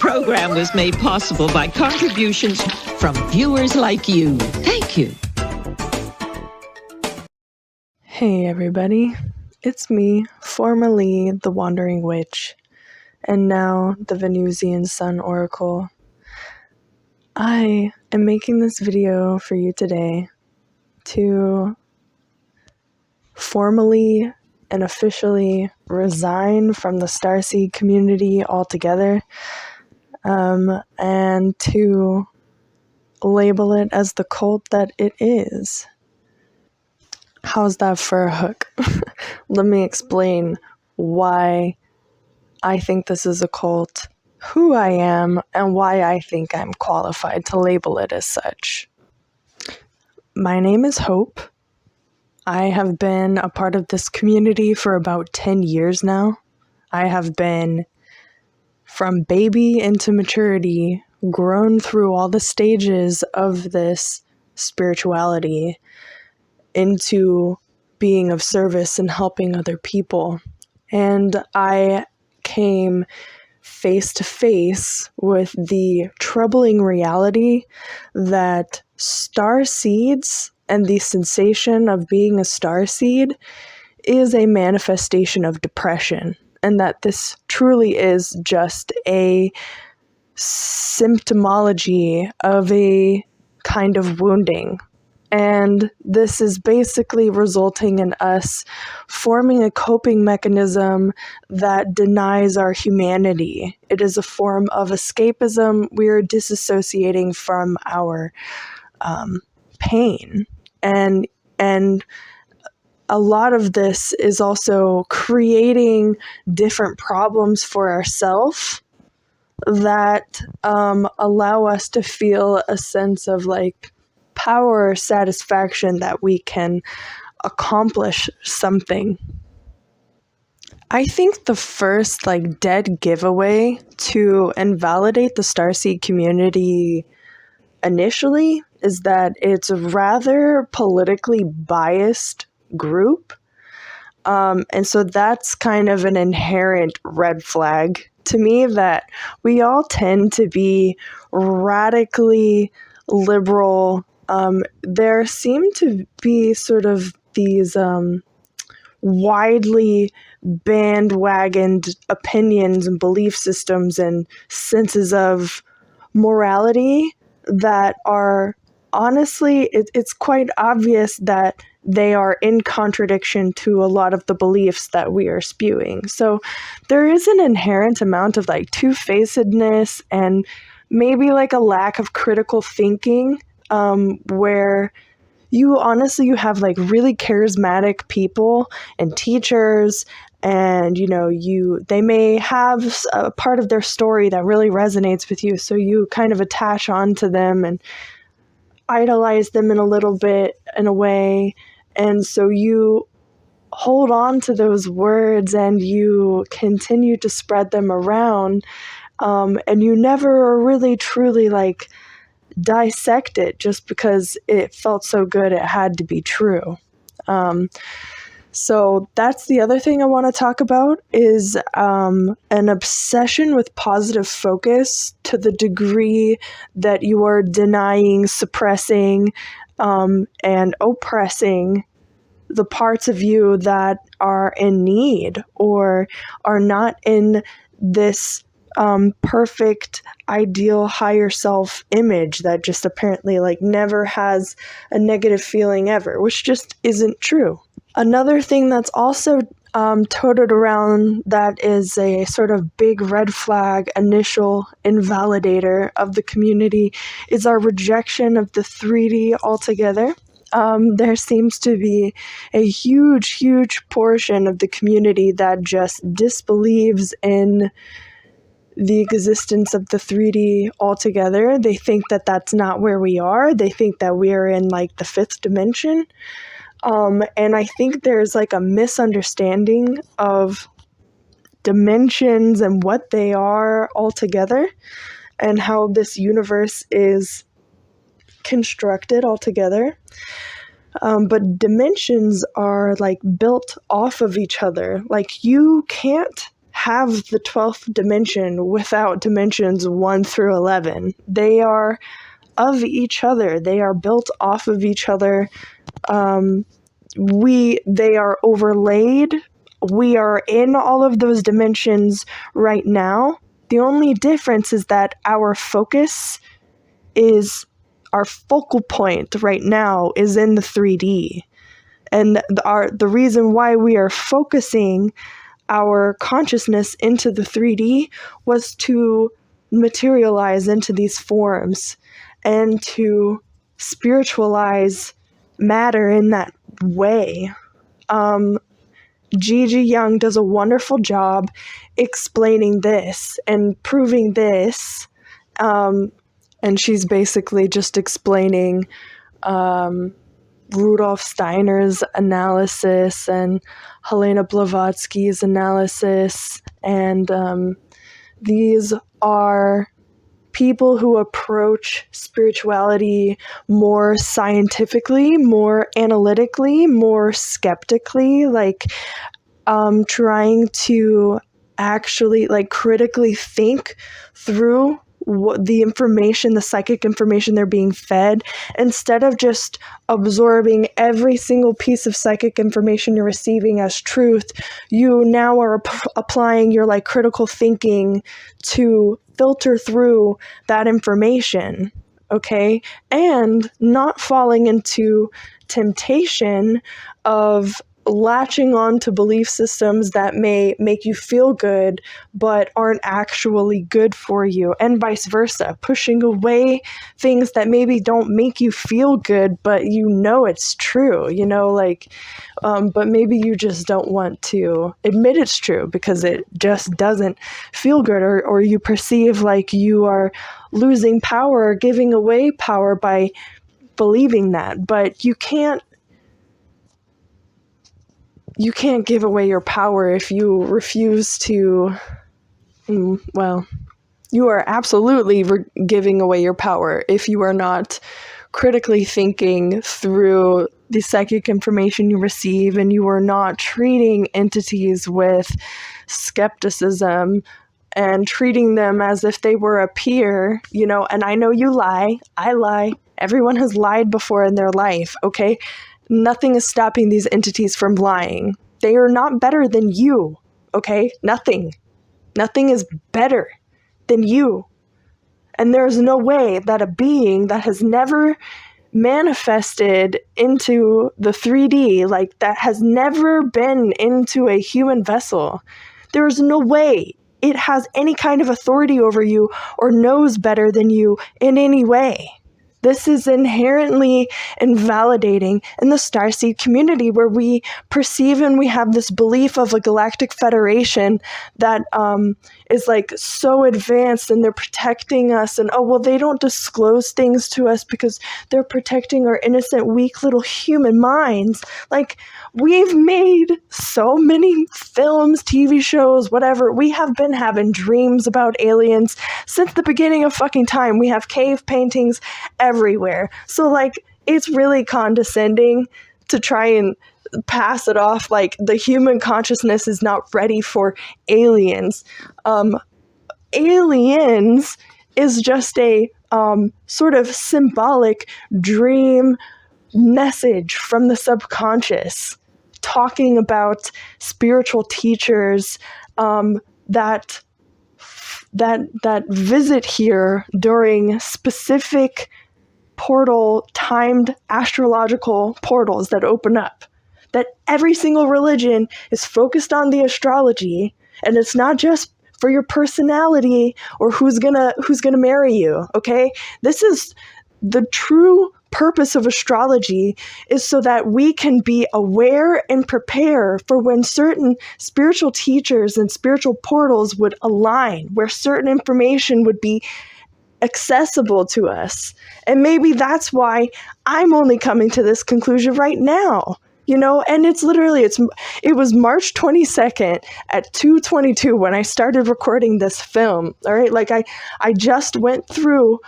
program was made possible by contributions from viewers like you. Thank you. Hey everybody, it's me, formerly the Wandering Witch, and now the Venusian Sun Oracle. I am making this video for you today to formally and officially resign from the Starseed community altogether, and to label it as the cult that it is. How's that for a hook? Let me explain why I think this is a cult, who I am, and why I think I'm qualified to label it as such. My name is Hope. I have been a part of this community for about 10 years now. I have been, from baby into maturity, grown through all the stages of this spirituality into being of service and helping other people. And I came face to face with the troubling reality that star seeds and the sensation of being a starseed is a manifestation of depression, and that this truly is just a symptomology of a kind of wounding. And this is basically resulting in us forming a coping mechanism that denies our humanity. It is a form of escapism. We are disassociating from our pain. And a lot of this is also creating different problems for ourselves that allow us to feel a sense of like power or satisfaction that we can accomplish something. I think the first dead giveaway to invalidate the Starseed community initially is that it's a rather politically biased group. And so that's kind of an inherent red flag to me, that we all tend to be radically liberal. There seem to be sort of these widely bandwagoned opinions and belief systems and senses of morality that are honestly, it's quite obvious that they are in contradiction to a lot of the beliefs that we are spewing. So there is an inherent amount of two-facedness and maybe a lack of critical thinking, where you have really charismatic people and teachers, and they may have a part of their story that really resonates with you, so you kind of attach on to them and idolize them in a little bit in a way, and so you hold on to those words and you continue to spread them around, and you never really truly dissect it just because it felt so good it had to be true. So that's the other thing I want to talk about is an obsession with positive focus to the degree that you are denying, suppressing, and oppressing the parts of you that are in need or are not in this perfect, ideal, higher self image that just apparently never has a negative feeling ever, which just isn't true. Another thing that's also toted around that is a sort of big red flag initial invalidator of the community is our rejection of the 3D altogether. There seems to be a huge portion of the community that just disbelieves in the existence of the 3D altogether. They think that that's not where we are. They think that we are in the fifth dimension. And I think there's a misunderstanding of dimensions and what they are altogether and how this universe is constructed altogether. But dimensions are built off of each other. You can't have the 12th dimension without dimensions 1 through 11. They are of each other. They are built off of each other. They are overlaid. We are in all of those dimensions right now. The only difference is that our focal point right now is in the 3D. And the reason why we are focusing our consciousness into the 3D was to materialize into these forms and to spiritualize matter in that way. Gigi Young does a wonderful job explaining this and proving this. And she's basically just explaining Rudolf Steiner's analysis and Helena Blavatsky's analysis. And these are people who approach spirituality more scientifically, more analytically, more skeptically, like trying to actually critically think through what the information, the psychic information they're being fed, instead of just absorbing every single piece of psychic information you're receiving as truth. You now are applying your critical thinking to filter through that information, okay? And not falling into temptation of latching on to belief systems that may make you feel good but aren't actually good for you, and vice versa, pushing away things that maybe don't make you feel good but it's true, but maybe you just don't want to admit it's true because it just doesn't feel good, or you perceive like you are losing power or giving away power by believing that. But you can't give away your power if you refuse to, you are absolutely giving away your power if you are not critically thinking through the psychic information you receive, and you are not treating entities with skepticism and treating them as if they were a peer, and I know you lie, I lie, everyone has lied before in their life, okay? Nothing is stopping these entities from lying. They are not better than you, okay? Nothing. Nothing is better than you. And there's no way that a being that has never manifested into the 3D, that has never been into a human vessel, there's no way it has any kind of authority over you or knows better than you in any way. This is inherently invalidating in the Starseed community, where we perceive and we have this belief of a galactic federation that is so advanced, and they're protecting us, and they don't disclose things to us because they're protecting our innocent, weak little human minds. We've made so many films, TV shows, whatever. We have been having dreams about aliens since the beginning of fucking time. We have cave paintings everywhere. So it's really condescending to try and pass it off like the human consciousness is not ready for aliens. Aliens is just a sort of symbolic dream message from the subconscious, talking about spiritual teachers that visit here during specific timed astrological portals that open up. That every single religion is focused on the astrology, and it's not just for your personality or who's gonna marry you, okay? This is the true purpose of astrology, is so that we can be aware and prepare for when certain spiritual teachers and spiritual portals would align, where certain information would be accessible to us. And maybe that's why I'm only coming to this conclusion right now. And it was March 22nd at 2:22 when I started recording this film. All right. I just went through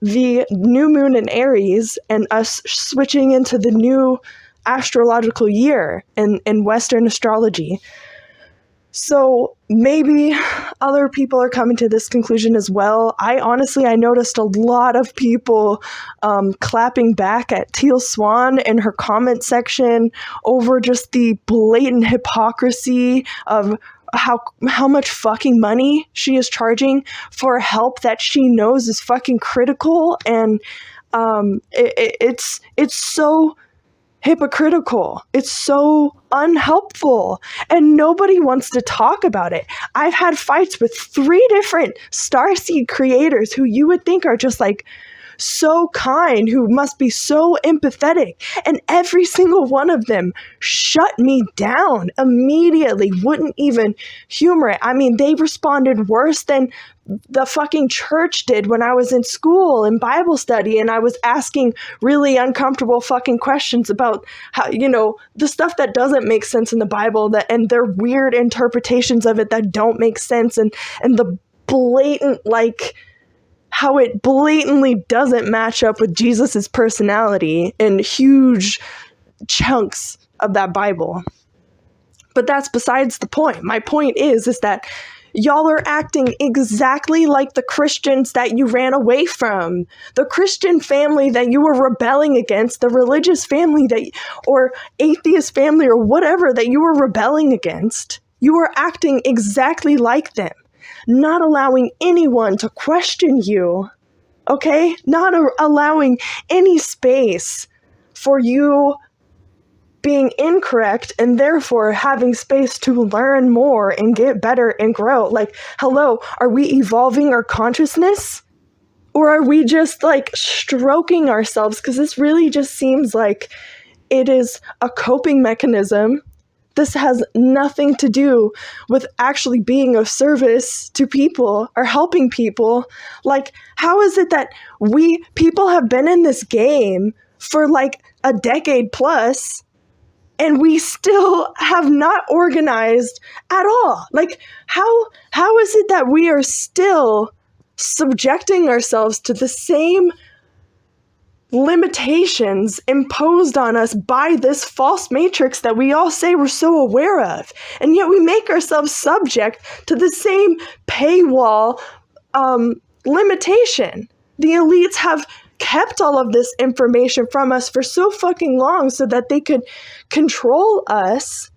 the new moon in Aries and us switching into the new astrological year in Western astrology. So maybe other people are coming to this conclusion as well. I noticed a lot of people clapping back at Teal Swan in her comment section over just the blatant hypocrisy of how much fucking money she is charging for help that she knows is fucking critical, and it's so hypocritical. It's so unhelpful, and nobody wants to talk about it. I've had fights with 3 different Starseed creators who you would think are just like so kind, who must be so empathetic, and every single one of them shut me down immediately, wouldn't even humor it. I mean, they responded worse than the fucking church did when I was in school in Bible study, and I was asking really uncomfortable fucking questions about how, the stuff that doesn't make sense in the Bible, and their weird interpretations of it that don't make sense, and the blatant, like, how it blatantly doesn't match up with Jesus's personality in huge chunks of that Bible. But that's besides the point. My point is that y'all are acting exactly like the Christians that you ran away from, the Christian family that you were rebelling against, the religious family or atheist family or whatever that you were rebelling against. You are acting exactly like them, not allowing anyone to question you, okay? Not allowing any space for you being incorrect, and therefore having space to learn more and get better and grow. Like, hello, are we evolving our consciousness? Or are we just like stroking ourselves? Because this really just seems like it is a coping mechanism. This has nothing to do with actually being of service to people or helping people. Like, how is it that people have been in this game for like a decade plus, and we still have not organized at all? Like, how is it that we are still subjecting ourselves to the same limitations imposed on us by this false matrix that we all say we're so aware of, and yet we make ourselves subject to the same paywall limitation? The elites have kept all of this information from us for so fucking long so that they could control us,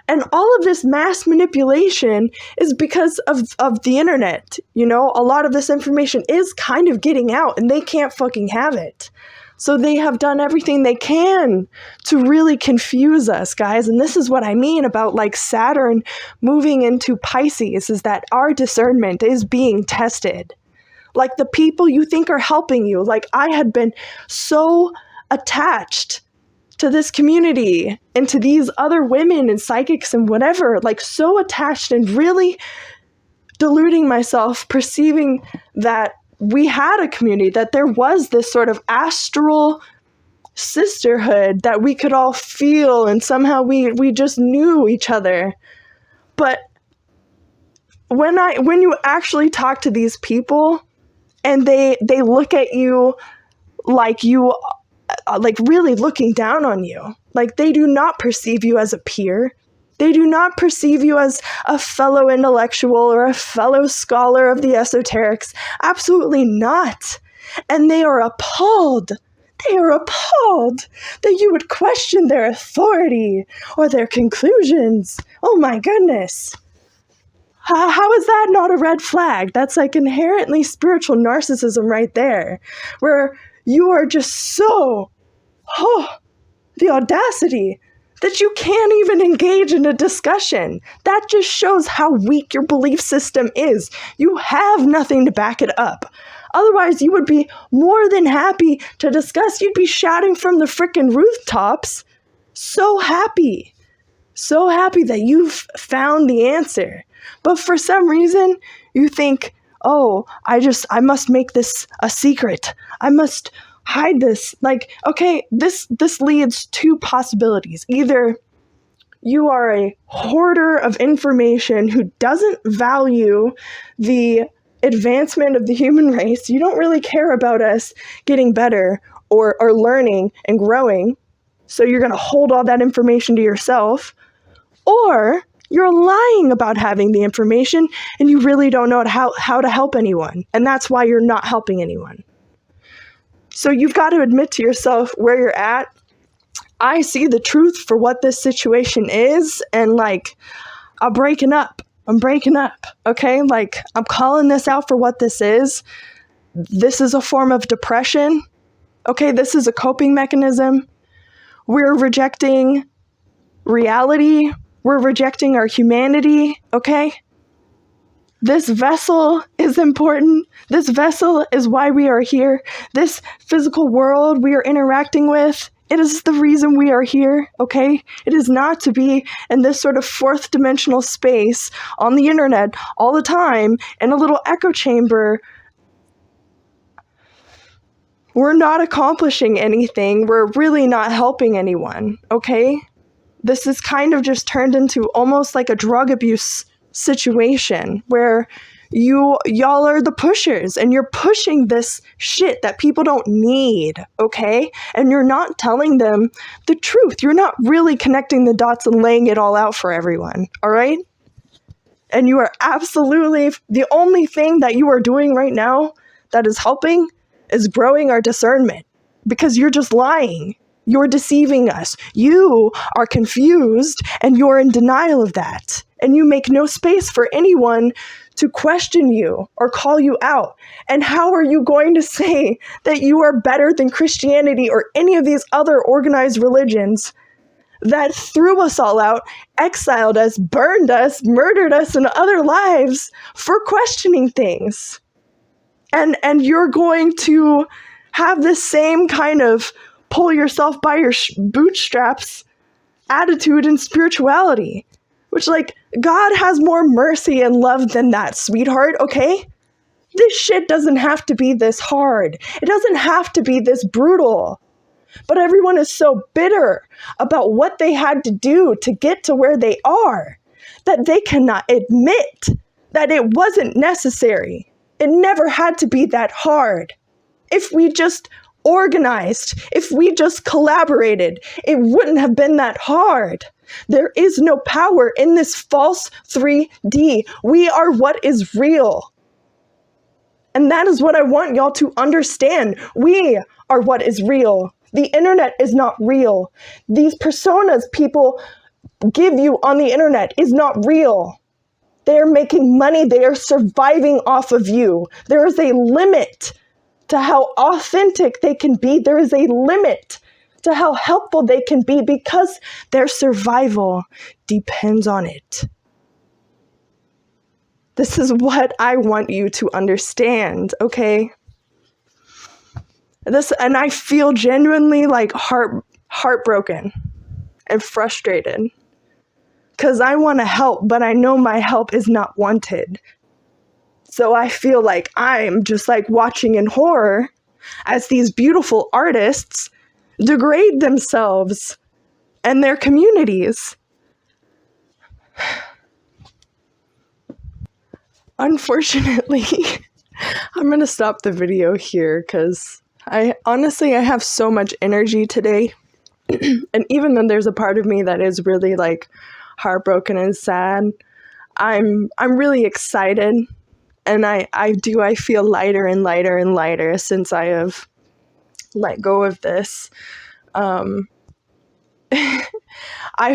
and all of this mass manipulation is because of the internet. A lot of this information is kind of getting out, and they can't fucking have it. So they have done everything they can to really confuse us, guys. And this is what I mean about like Saturn moving into Pisces, is that our discernment is being tested. Like, the people you think are helping you, like I had been so attached to this community and to these other women and psychics and whatever, like so attached, and really deluding myself, perceiving that we had a community, that there was this sort of astral sisterhood that we could all feel, and somehow we just knew each other. But when you actually talk to these people, and they look at you like you, like really looking down on you. Like, they do not perceive you as a peer. They do not perceive you as a fellow intellectual or a fellow scholar of the esoterics. Absolutely not. And they are appalled. They are appalled that you would question their authority or their conclusions. Oh my goodness. How is that not a red flag? That's like inherently spiritual narcissism right there, where you are just so, the audacity that you can't even engage in a discussion. That just shows how weak your belief system is. You have nothing to back it up. Otherwise, you would be more than happy to discuss. You'd be shouting from the frickin' rooftops. So happy that you've found the answer. But for some reason, you think, I must make this a secret. I must hide this. Like, okay, this leads to possibilities. Either you are a hoarder of information who doesn't value the advancement of the human race. You don't really care about us getting better or learning and growing. So you're going to hold all that information to yourself. Or You're lying about having the information, and you really don't know how to help anyone. And that's why you're not helping anyone. So you've got to admit to yourself where you're at. I see the truth for what this situation is, and like, I'm breaking up, okay? Like, I'm calling this out for what this is. This is a form of depression, okay? This is a coping mechanism. We're rejecting reality. We're rejecting our humanity, okay? This vessel is important. This vessel is why we are here. This physical world we are interacting with, it is the reason we are here, okay? It is not to be in this sort of fourth dimensional space on the internet all the time in a little echo chamber. We're not accomplishing anything. We're really not helping anyone, okay? This is kind of just turned into almost like a drug abuse situation where y'all are the pushers and you're pushing this shit that people don't need, okay? And you're not telling them the truth. You're not really connecting the dots and laying it all out for everyone, all right? And you are absolutely, the only thing that you are doing right now that is helping is growing our discernment, because you're just lying. You're deceiving us. You are confused and you're in denial of that. And you make no space for anyone to question you or call you out. And how are you going to say that you are better than Christianity or any of these other organized religions that threw us all out, exiled us, burned us, murdered us in other lives for questioning things? And you're going to have this same kind of pull yourself by your bootstraps attitude in spirituality, which, like, God has more mercy and love than that, sweetheart, okay? This shit doesn't have to be this hard. It doesn't have to be this brutal. But everyone is so bitter about what they had to do to get to where they are that they cannot admit that it wasn't necessary. It never had to be that hard. If we just organized, if we just collaborated, it wouldn't have been that hard. There is no power in this false 3D. We are what is real. And that is what I want y'all to understand. We are what is real. The internet is not real. These personas people give you on the internet is not real. They are making money. They are surviving off of you. There is a limit to how authentic they can be. There is a limit to how helpful they can be because their survival depends on it. This is what I want you to understand, okay? And I feel genuinely like heartbroken and frustrated because I want to help, but I know my help is not wanted. So I feel like I'm just like watching in horror as these beautiful artists degrade themselves and their communities. Unfortunately, I'm going to stop the video here because I have so much energy today. And even though there's a part of me that is really like heartbroken and sad, I'm really excited. And I feel lighter and lighter and lighter since I have let go of this. I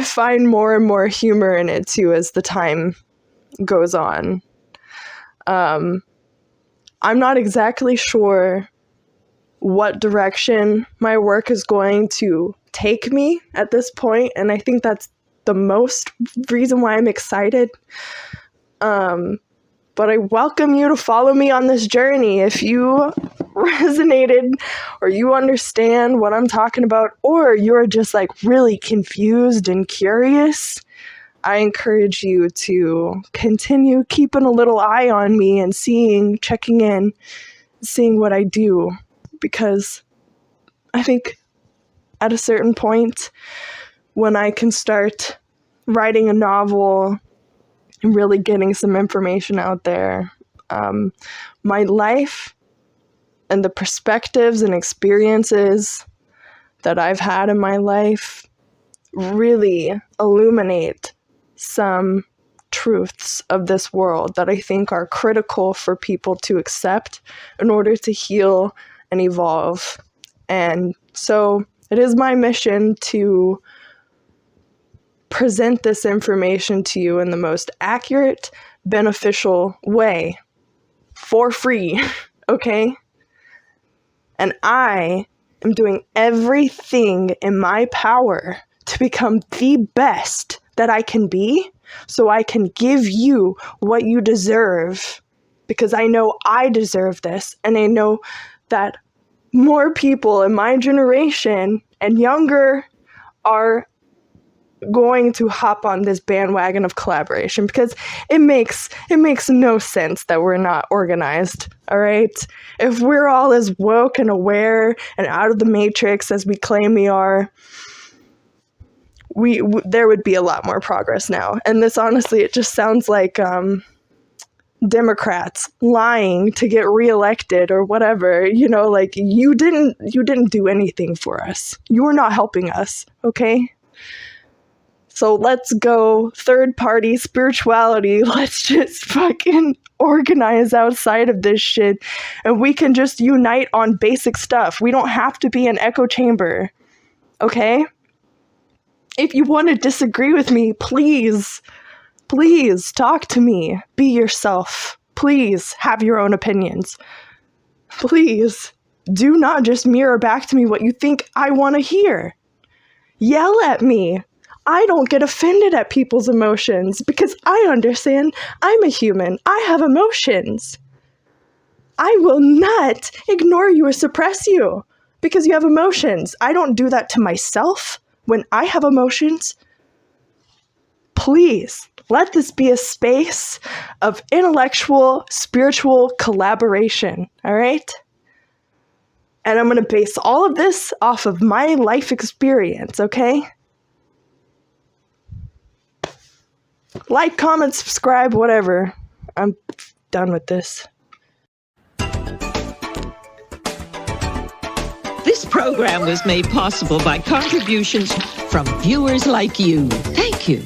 find more and more humor in it too as the time goes on. I'm not exactly sure what direction my work is going to take me at this point, and I think that's the most reason why I'm excited. But I welcome you to follow me on this journey. If you resonated or you understand what I'm talking about, or you're just like really confused and curious, I encourage you to continue keeping a little eye on me and checking in, seeing what I do. Because I think at a certain point when I can start writing a novel and really getting some information out there, my life and the perspectives and experiences that I've had in my life really illuminate some truths of this world that I think are critical for people to accept in order to heal and evolve. And so it is my mission to present this information to you in the most accurate, beneficial way for free, okay? And I am doing everything in my power to become the best that I can be so I can give you what you deserve, because I know I deserve this, and I know that more people in my generation and younger are going to hop on this bandwagon of collaboration, because it makes no sense that we're not organized, all right? If we're all as woke and aware and out of the matrix as we claim we are, there would be a lot more progress now. And this, honestly, it just sounds like Democrats lying to get reelected or whatever. You know, like, you didn't do anything for us. You're not helping us, okay? So let's go third-party spirituality. Let's just fucking organize outside of this shit, and we can just unite on basic stuff. We don't have to be an echo chamber, okay? If you want to disagree with me, please talk to me. Be yourself. Please have your own opinions. Please do not just mirror back to me what you think I want to hear. Yell at me. I don't get offended at people's emotions because I understand I'm a human. I have emotions. I will not ignore you or suppress you because you have emotions. I don't do that to myself when I have emotions. Please, let this be a space of intellectual, spiritual collaboration, all right? And I'm going to base all of this off of my life experience, okay? Like, comment, subscribe, whatever. I'm done with this. This program was made possible by contributions from viewers like you. Thank you.